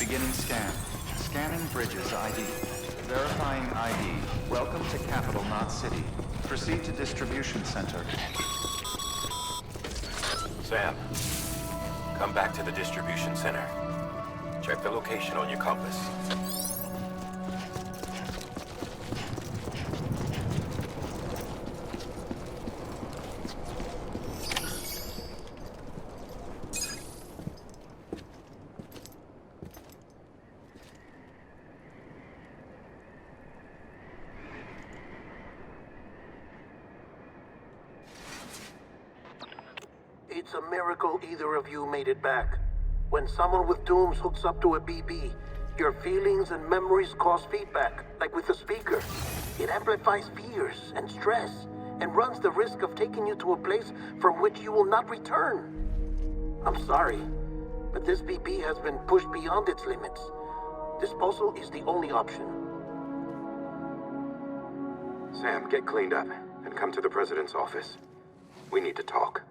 Beginning scan. Scanning bridges ID. Verifying ID. Welcome to Capital Knot City. Proceed to distribution center. Sam, come back to the distribution center. Check the location on your compass. It's a miracle either of you made it back. When someone with dooms hooks up to a BB, your feelings and memories cause feedback, like with a speaker. It amplifies fears and stress, and runs the risk of taking you to a place from which you will not return. I'm sorry, but this BB has been pushed beyond its limits. Disposal is the only option. Sam, get cleaned up and come to the president's office. We need to talk.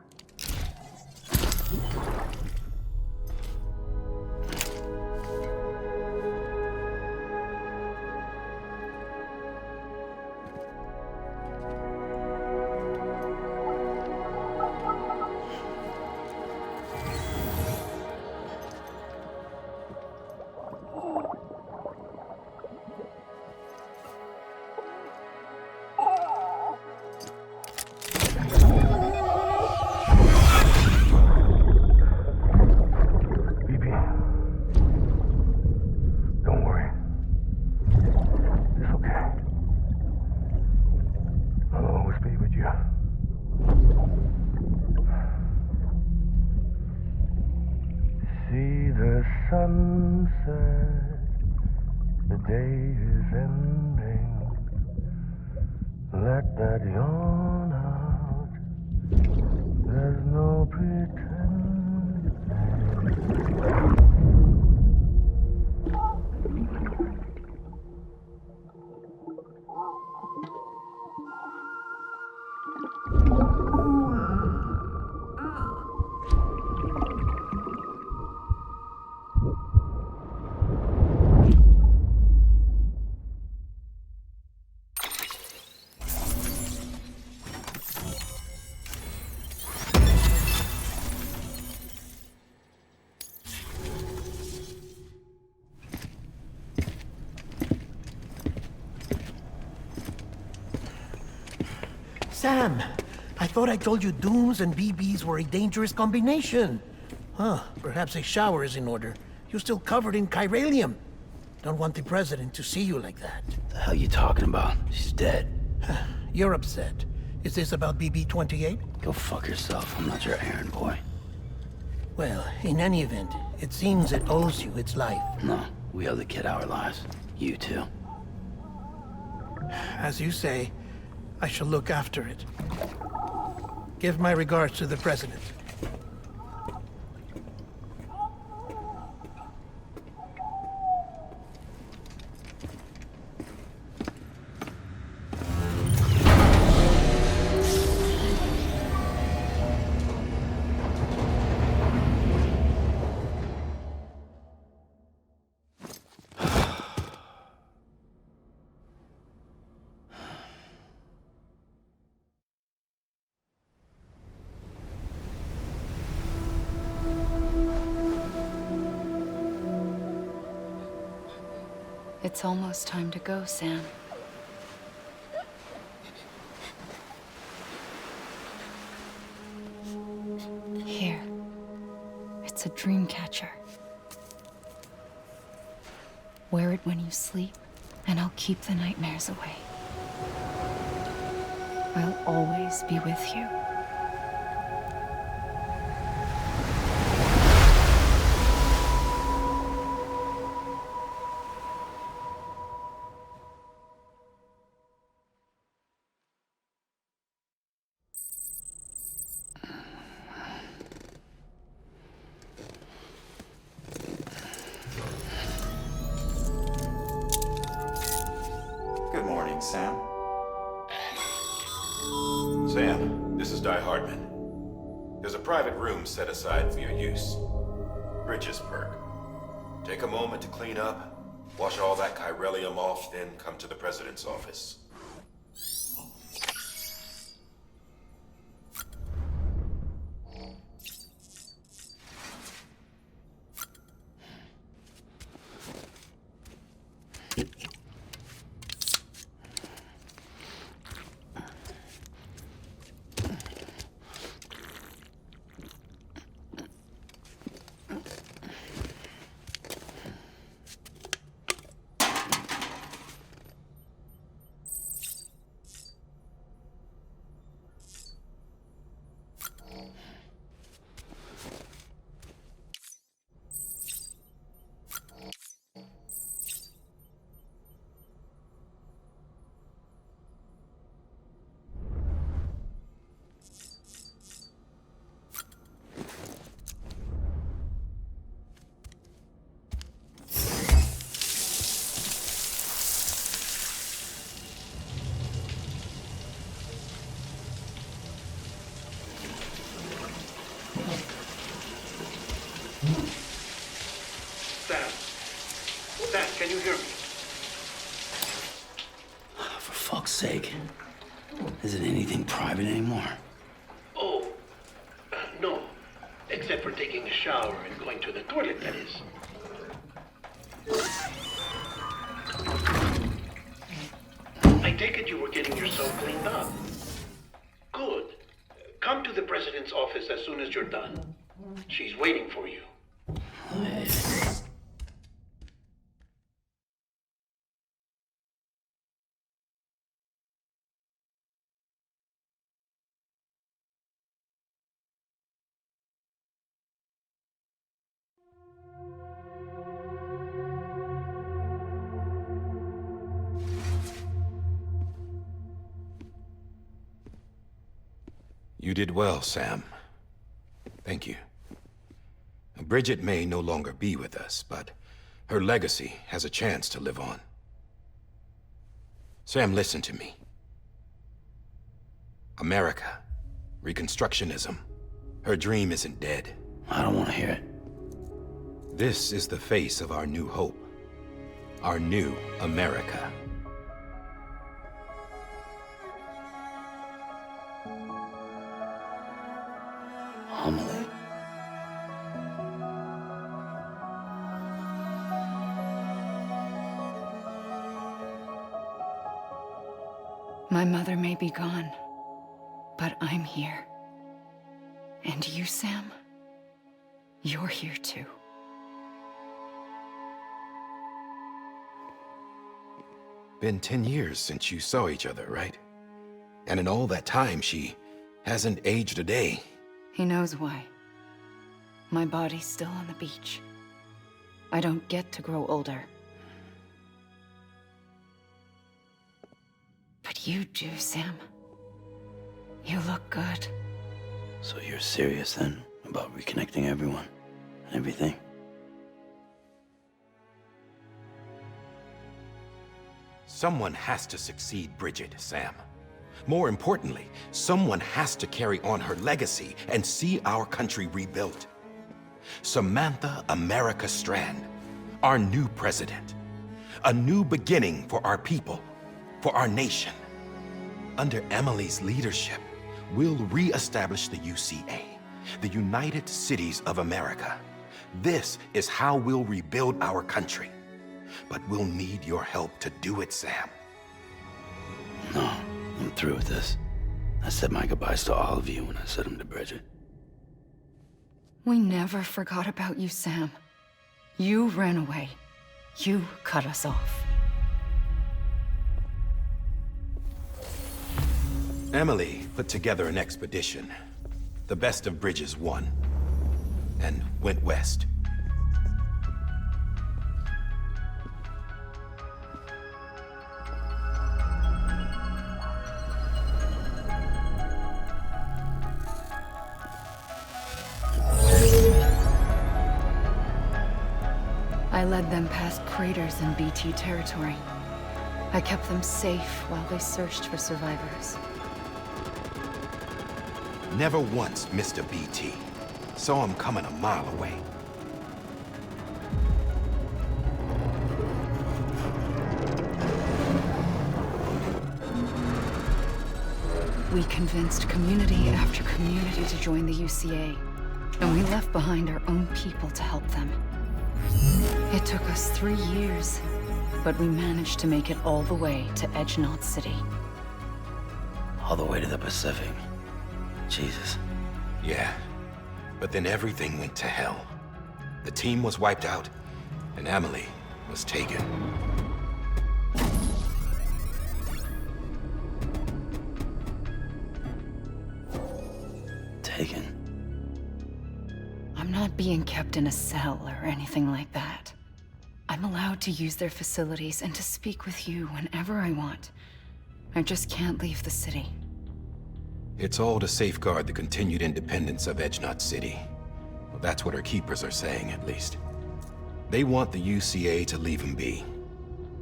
sunset, the day is ending. Let that yawn out. There's no pretending. Sam, I thought I told you dooms and BBs were a dangerous combination. Huh, perhaps a shower is in order. You're still covered in chiralium. Don't want the president to see you like that. The hell you talking about? She's dead. You're upset. Is this about BB-28? Go fuck yourself. I'm not your errand boy. Well, in any event, it seems it owes you its life. No, we owe the kid our lives. You too. As you say, I shall look after it. Give my regards to the president. It's almost time to go, Sam. Here. It's a dream catcher. Wear it when you sleep, and I'll keep the nightmares away. I'll always be with you. Good morning, Sam. Sam, this is Di Hardman. There's a private room set aside for your use. Bridges perk. Take a moment to clean up, wash all that chiralium off, then come to the president's office. Sam, can you hear me? For fuck's sake. Isn't anything private anymore? Oh, no. Except for taking a shower and going to the toilet, that is. I take it you were getting yourself cleaned up. Good. Come to the president's office as soon as you're done. She's waiting for you. You did well, Sam. Thank you. Bridget may no longer be with us, but her legacy has a chance to live on. Sam, listen to me. America, Reconstructionism, her dream isn't dead. I don't want to hear it. This is the face of our new hope. Our new America. Homily. My mother may be gone, but I'm here. And you, Sam? You're here too. Been 10 years since you saw each other, right? And in all that time, she hasn't aged a day. He knows why. My body's still on the beach. I don't get to grow older. But you do, Sam. You look good. So you're serious then about reconnecting everyone and everything? Someone has to succeed Bridget, Sam. More importantly, someone has to carry on her legacy and see our country rebuilt. Samantha America Strand, our new president. A new beginning for our people, for our nation. Under Emily's leadership, we'll re-establish the UCA, the United Cities of America. This is how we'll rebuild our country. But we'll need your help to do it, Sam. No, I'm through with this. I said my goodbyes to all of you when I said them to Bridget. We never forgot about you, Sam. You ran away. You cut us off. Emily put together an expedition. The best of Bridges won, and went west. I led them past craters in BT territory. I kept them safe while they searched for survivors. Never once missed a BT. Saw him coming a mile away. We convinced community after community to join the UCA, and we left behind our own people to help them. It took us 3 years, but we managed to make it all the way to Edgenot City. All the way to the Pacific. Jesus. Yeah, but then everything went to hell. The team was wiped out, and Emily was taken. Taken? I'm not being kept in a cell or anything like that. I'm allowed to use their facilities and to speak with you whenever I want. I just can't leave the city. It's all to safeguard the continued independence of Edgenot City. Well, that's what our keepers are saying, at least. They want the UCA to leave him be.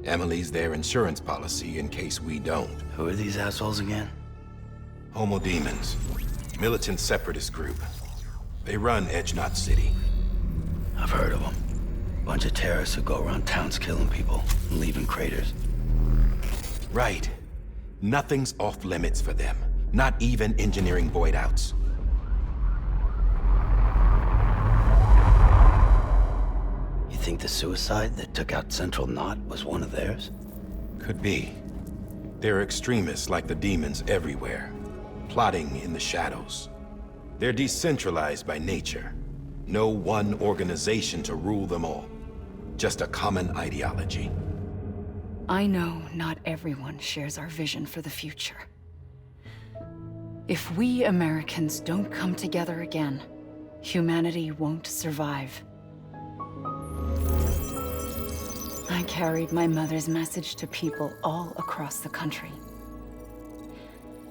Emily's their insurance policy in case we don't. Who are these assholes again? Homo Demons. Militant separatist group. They run Edgenot City. I've heard of them. Bunch of terrorists who go around towns killing people and leaving craters. Right. Nothing's off limits for them. Not even engineering void outs. You think the suicide that took out Central Knot was one of theirs? Could be. There are extremists like the demons everywhere, plotting in the shadows. They're decentralized by nature. No one organization to rule them all. Just a common ideology. I know not everyone shares our vision for the future. If we Americans don't come together again, humanity won't survive. I carried my mother's message to people all across the country.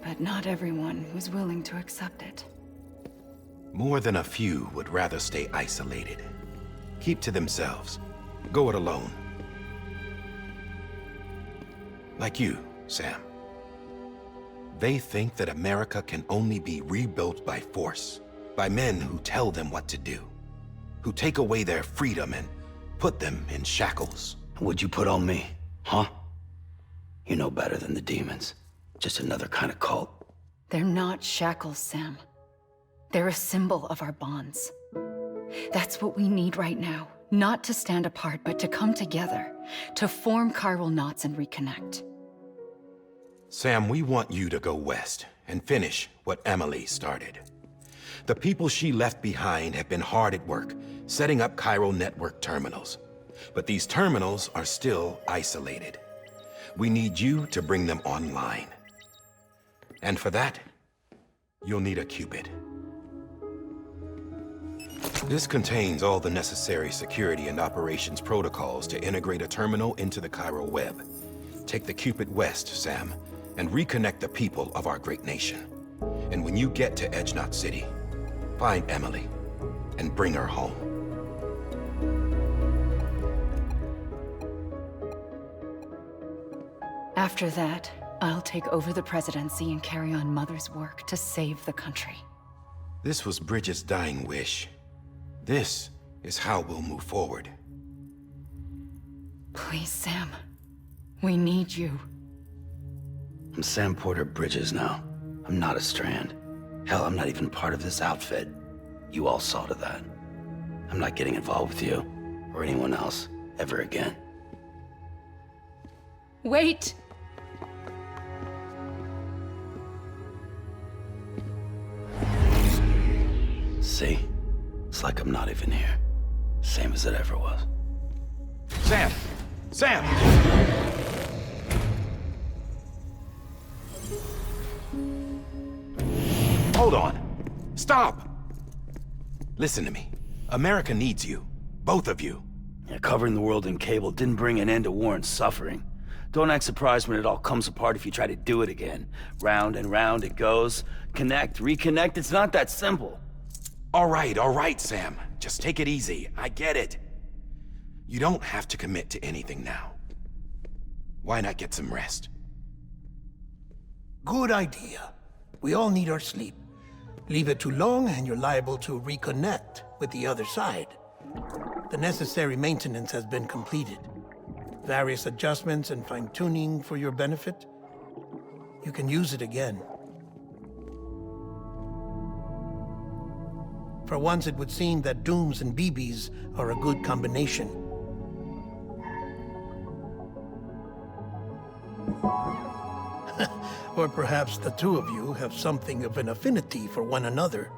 But not everyone was willing to accept it. More than a few would rather stay isolated. Keep to themselves. Go it alone. Like you, Sam. They think that America can only be rebuilt by force, by men who tell them what to do, who take away their freedom and put them in shackles. What'd you put on me, huh? You know better than the demons. Just another kind of cult. They're not shackles, Sam. They're a symbol of our bonds. That's what we need right now. Not to stand apart, but to come together. To form chiral knots and reconnect. Sam, we want you to go west and finish what Emily started. The people she left behind have been hard at work, setting up chiral network terminals. But these terminals are still isolated. We need you to bring them online. And for that, you'll need a Cupid. This contains all the necessary security and operations protocols to integrate a terminal into the chiral web. Take the Cupid west, Sam, and reconnect the people of our great nation. And when you get to Edge Knot City, find Emily and bring her home. After that, I'll take over the presidency and carry on Mother's work to save the country. This was Bridget's dying wish. This is how we'll move forward. Please, Sam. We need you. I'm Sam Porter Bridges now. I'm not a Strand. Hell, I'm not even part of this outfit. You all saw to that. I'm not getting involved with you, or anyone else, ever again. Wait! See? It's like I'm not even here. Same as it ever was. Sam! Sam! Hold on. Stop! Listen to me. America needs you. Both of you. Yeah, covering the world in cable didn't bring an end to war and suffering. Don't act surprised when it all comes apart if you try to do it again. Round and round it goes. Connect, reconnect, it's not that simple. All right, Sam. Just take it easy. I get it. You don't have to commit to anything now. Why not get some rest? Good idea. We all need our sleep. Leave it too long and you're liable to reconnect with the other side. The necessary maintenance has been completed. Various adjustments and fine-tuning for your benefit. You can use it again. For once, it would seem that Dooms and BBs are a good combination. Or perhaps the two of you have something of an affinity for one another.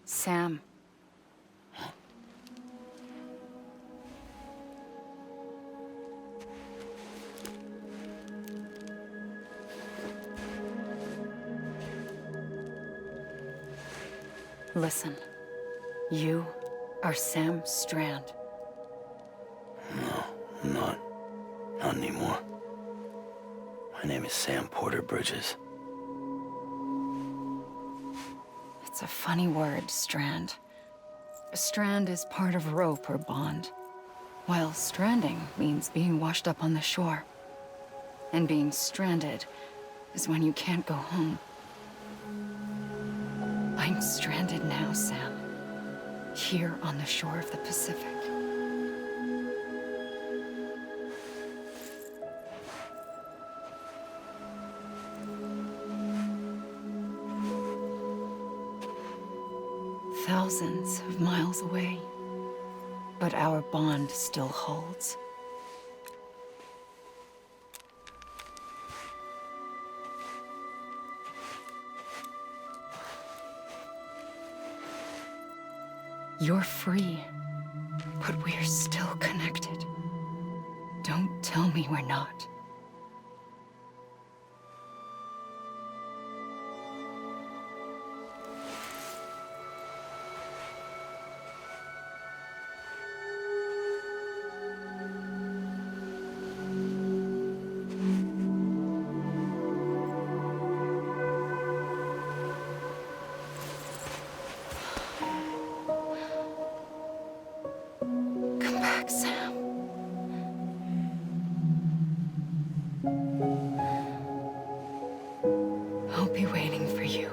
Sam. Listen. You are Sam Strand. No, I'm not. Not anymore. My name is Sam Porter Bridges. It's a funny word, strand. A strand is part of rope or bond, while stranding means being washed up on the shore. And being stranded is when you can't go home. I I'm stranded now, Sam. Here on the shore of the Pacific. Thousands of miles away. But our bond still holds. You're free, but we're still connected. Don't tell me we're not. Come back, Sam. I'll be waiting for you.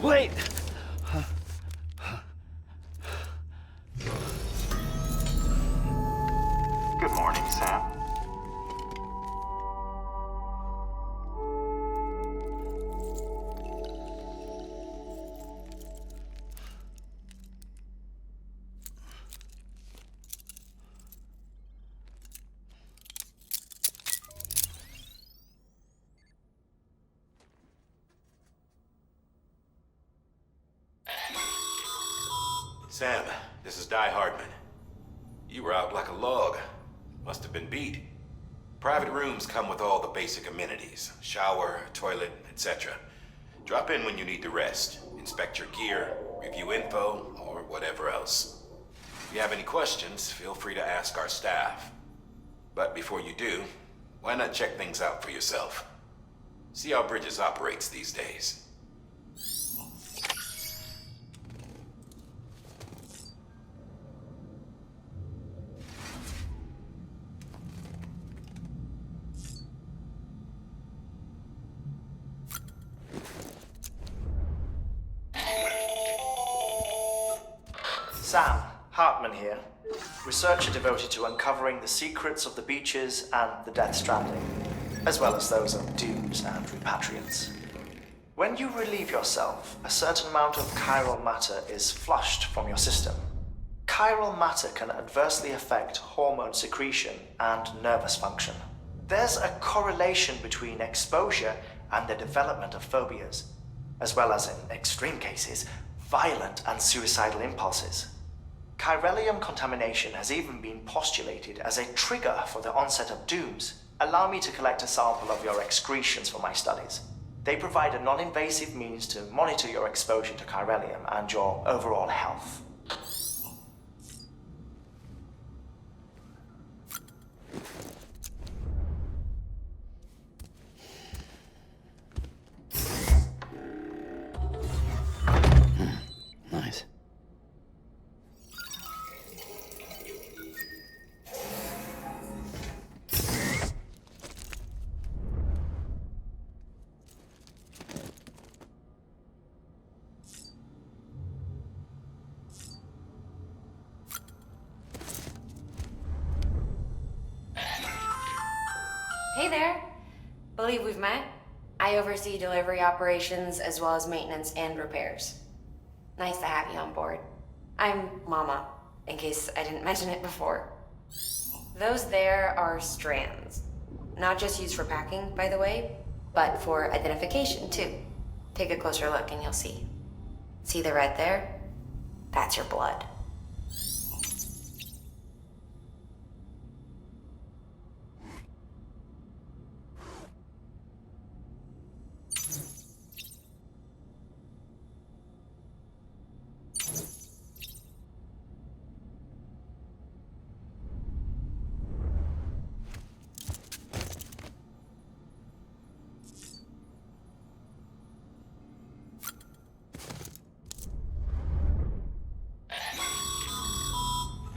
Wait! Good morning, Sam. Sam, this is Die Hardman. You were out like a log. Must have been beat. Private rooms come with all the basic amenities. Shower, toilet, etc. Drop in when you need to rest. Inspect your gear, review info, or whatever else. If you have any questions, feel free to ask our staff. But before you do, why not check things out for yourself? See how Bridges operates these days. Sam, Hartman here, researcher devoted to uncovering the secrets of the beaches and the Death Stranding, as well as those of dooms and repatriants. When you relieve yourself, a certain amount of chiral matter is flushed from your system. Chiral matter can adversely affect hormone secretion and nervous function. There's a correlation between exposure and the development of phobias, as well as, in extreme cases, violent and suicidal impulses. Chiralium contamination has even been postulated as a trigger for the onset of dooms. Allow me to collect a sample of your excretions for my studies. They provide a non-invasive means to monitor your exposure to chiralium and your overall health. Nice. Hey there. Believe we've met. I oversee delivery operations as well as maintenance and repairs. Nice to have you on board. I'm Mama, in case I didn't mention it before. Those there are strands. Not just used for packing, by the way, but for identification too. Take a closer look and you'll see. See the red there? That's your blood.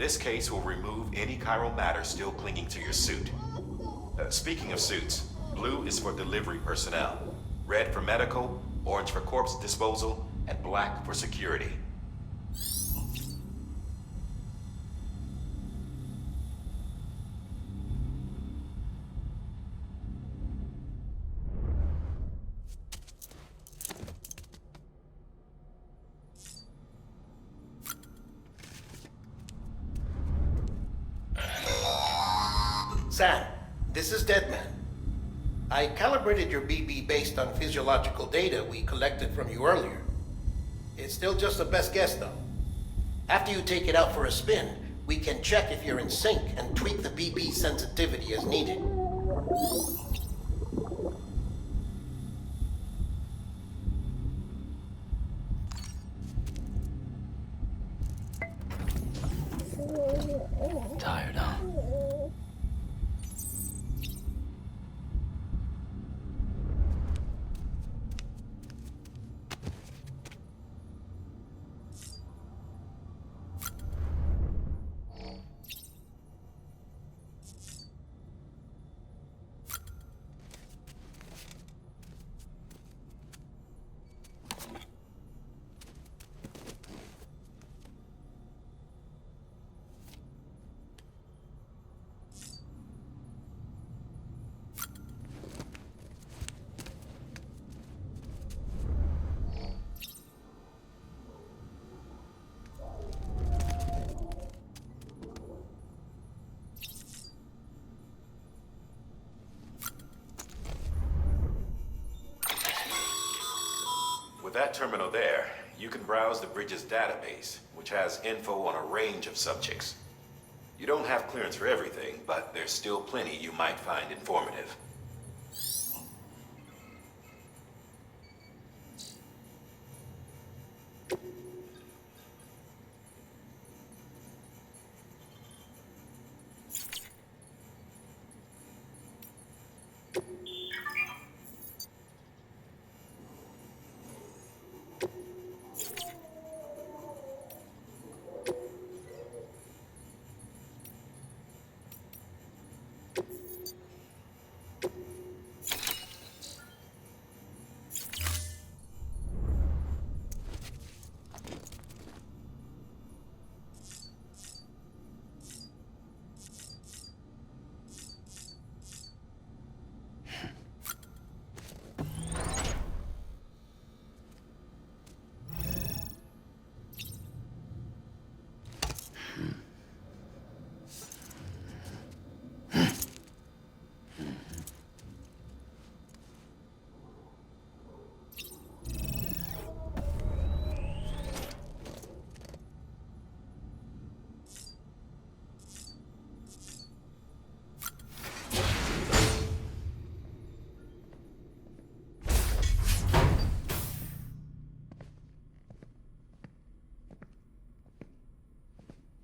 This case will remove any chiral matter still clinging to your suit. Speaking of suits, blue is for delivery personnel, red for medical, orange for corpse disposal, and black for security. Sam, this is Deadman. I calibrated your BB based on physiological data we collected from you earlier. It's still just a best guess, though. After you take it out for a spin, we can check if you're in sync and tweak the BB sensitivity as needed. Tired, huh? With that terminal there, you can browse the bridge's database, which has info on a range of subjects. You don't have clearance for everything, but there's still plenty you might find informative.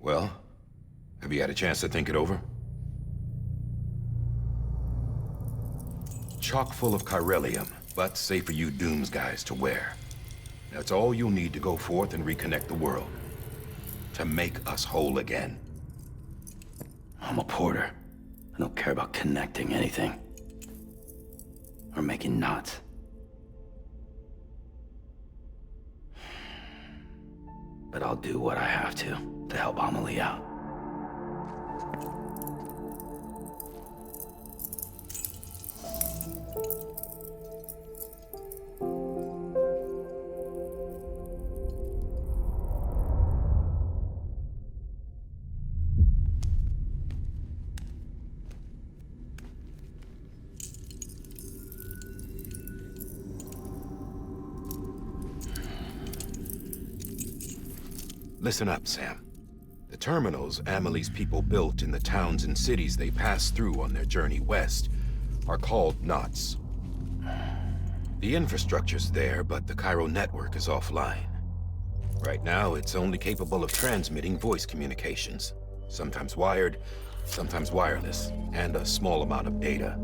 Well, have you had a chance to think it over? Chock full of chiralium, but safe for you Dooms guys to wear. That's all you'll need to go forth and reconnect the world. To make us whole again. I'm a porter. I don't care about connecting anything. Or making knots. But I'll do what I have to help Amelie out. Listen up, Sam. The terminals Amelie's people built in the towns and cities they passed through on their journey west are called knots. The infrastructure's there, but the chiral network is offline. Right now, it's only capable of transmitting voice communications. Sometimes wired, sometimes wireless, and a small amount of data.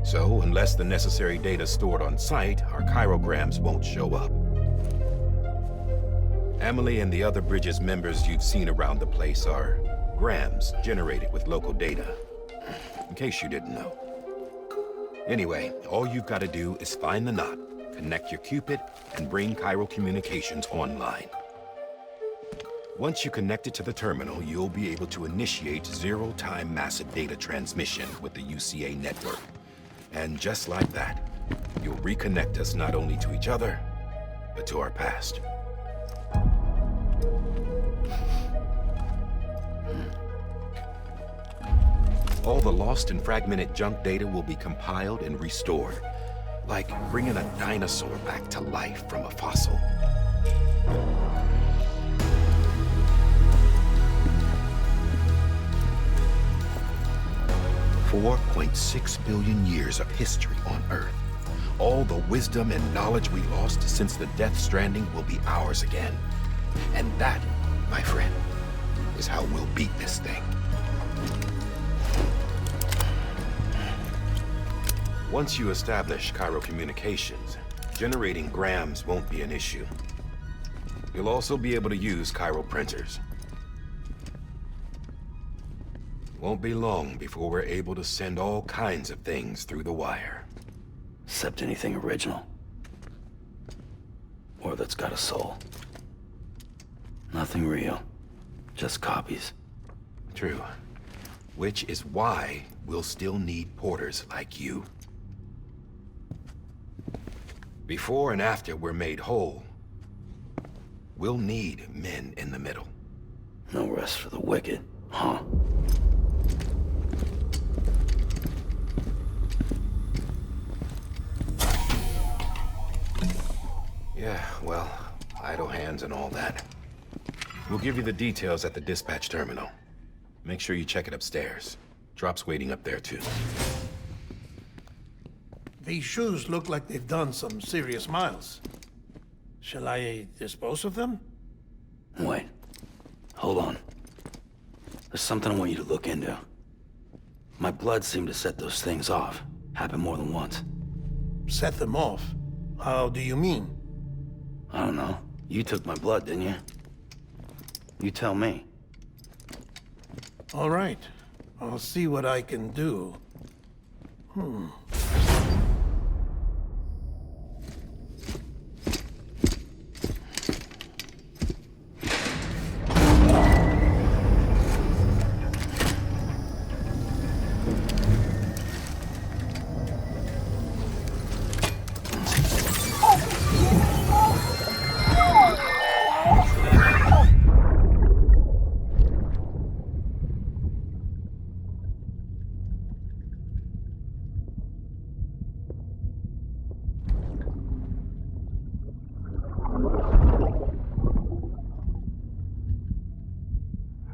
So, unless the necessary data stored on site, our chirograms won't show up. Emily and the other Bridges members you've seen around the place are grams generated with local data. In case you didn't know. Anyway, all you've got to do is find the knot, connect your Cupid, and bring chiral communications online. Once you connect it to the terminal, you'll be able to initiate zero-time massive data transmission with the UCA network. And just like that, you'll reconnect us not only to each other, but to our past. All the lost and fragmented junk data will be compiled and restored, like bringing a dinosaur back to life from a fossil. 4.6 billion years of history on Earth. All the wisdom and knowledge we lost since the Death Stranding will be ours again. And that, my friend, is how we'll beat this thing. Once you establish chiral communications, generating grams won't be an issue. You'll also be able to use chiral printers. Won't be long before we're able to send all kinds of things through the wire. Except anything original. Or that's got a soul. Nothing real. Just copies. True. Which is why we'll still need porters like you. Before and after we're made whole, we'll need men in the middle. No rest for the wicked, huh? Yeah, well, idle hands and all that. We'll give you the details at the dispatch terminal. Make sure you check it upstairs. Drop's waiting up there, too. These shoes look like they've done some serious miles. Shall I dispose of them? Wait. Hold on. There's something I want you to look into. My blood seemed to set those things off. Happened more than once. Set them off? How do you mean? I don't know. You took my blood, didn't you? You tell me. All right. I'll see what I can do.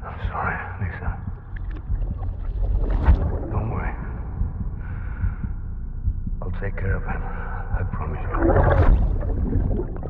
I'm sorry, Lisa. Don't worry. I'll take care of him. I promise you.